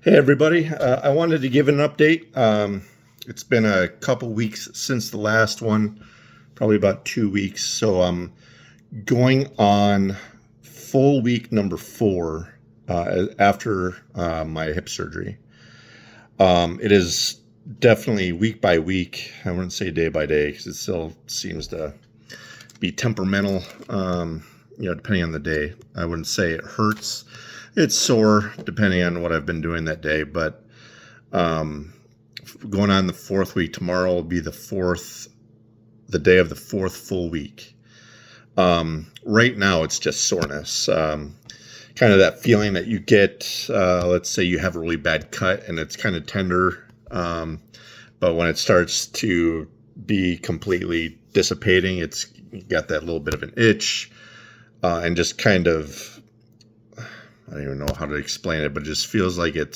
Hey everybody, I wanted to give an update. It's been a couple weeks since the last one, probably about 2 weeks. So I'm going on full week number 4 after my hip surgery. It is definitely week by week. I wouldn't say day by day because it still seems to be temperamental, depending on the day. I wouldn't say it hurts. It's sore depending on what I've been doing that day, but going on the 4th week, tomorrow will be the day of the 4th full week. Right now it's just soreness. Kind of that feeling that you get, let's say you have a really bad cut and it's kind of tender. But when it starts to be completely dissipating, it's got that little bit of an itch, and just kind of, I don't even know how to explain it, but it just feels like I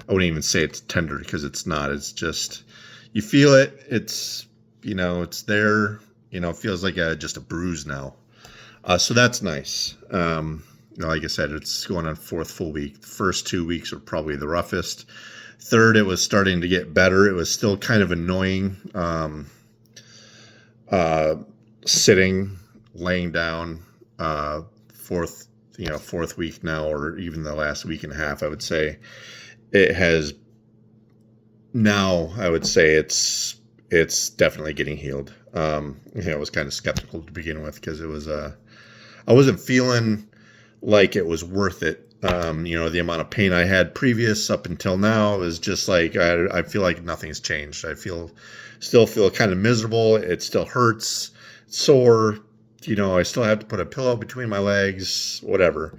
wouldn't even say it's tender because it's not. It's just, you feel it. It's there, it feels like just a bruise now. So that's nice. Like I said, it's going on 4th full week. The first 2 weeks are probably the roughest. 3rd, it was starting to get better. It was still kind of annoying. Sitting, laying down, 4th week now, or even the last week and a half, I would say it has now, I would say it's definitely getting healed. I was kind of skeptical to begin with because it was, I wasn't feeling like it was worth it. The amount of pain I had previous up until now is just like, I feel like nothing's changed. I still feel kind of miserable. It still hurts, sore. I still have to put a pillow between my legs, whatever.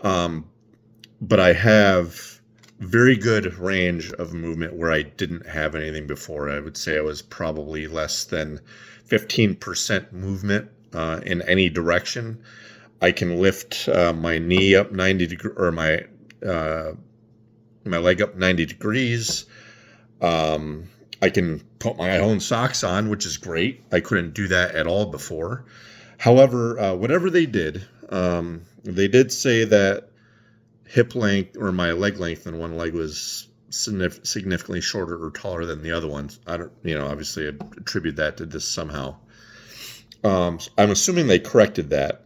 But I have very good range of movement where I didn't have anything before. I would say I was probably less than 15% movement in any direction. I can lift my knee up 90 degrees, or my leg up 90 degrees. I can put my own socks on, which is great. I couldn't do that at all before. However, whatever they did say that hip length, or my leg length in one leg, was significantly shorter or taller than the other ones. I don't, obviously I attribute that to this somehow. I'm assuming they corrected that.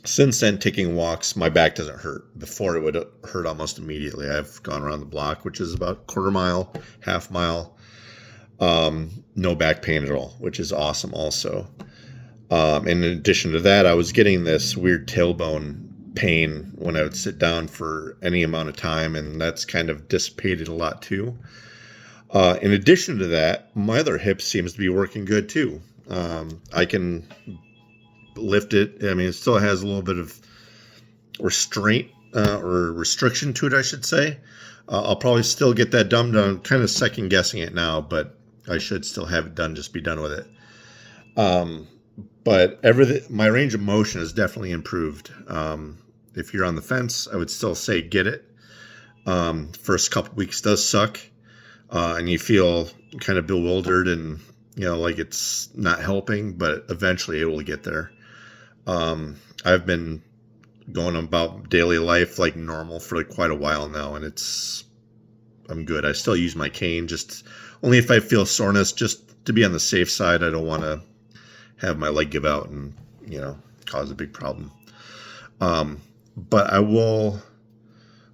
Since then, taking walks, my back doesn't hurt. Before, it would hurt almost immediately. I've gone around the block, which is about quarter mile, half mile. No back pain at all, which is awesome also. In addition to that, I was getting this weird tailbone pain when I would sit down for any amount of time, and that's kind of dissipated a lot too. In addition to that, my other hip seems to be working good too. I can lift it. I mean, it still has a little bit of restraint or restriction to it, I should say. I'll probably still get that done. I'm kind of second guessing it now, but I should still have it done, just be done with it. But my range of motion has definitely improved. If you're on the fence, I would still say get it. First couple weeks does suck, and you feel kind of bewildered and like it's not helping, but eventually it will get there. I've been going about daily life like normal for quite a while now, and I'm good. I still use my cane, just only if I feel soreness, just to be on the safe side. I don't want to have my leg give out and, cause a big problem. But I will,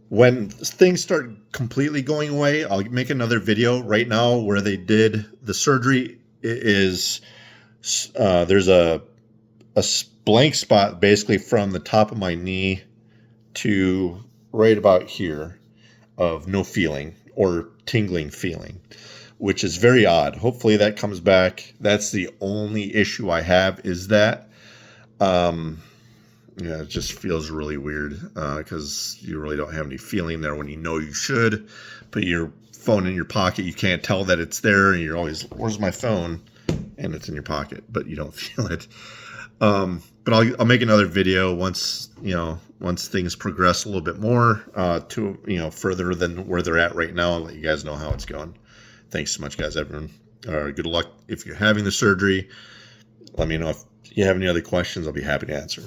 when things start completely going away, I'll make another video. Right now, where they did the surgery is, there's a blank spot basically from the top of my knee to right about here of no feeling or tingling feeling, which is very odd. Hopefully that comes back. That's the only issue I have, is that. It just feels really weird because you really don't have any feeling there when you should. Put your phone in your pocket, you can't tell that it's there, and you're always, where's my phone? And it's in your pocket, but you don't feel it. But I'll make another video once things progress a little bit more to further than where they're at right now. I'll let you guys know how it's going. Thanks so much, guys, everyone. Good luck if you're having the surgery. Let me know if you have any other questions. I'll be happy to answer.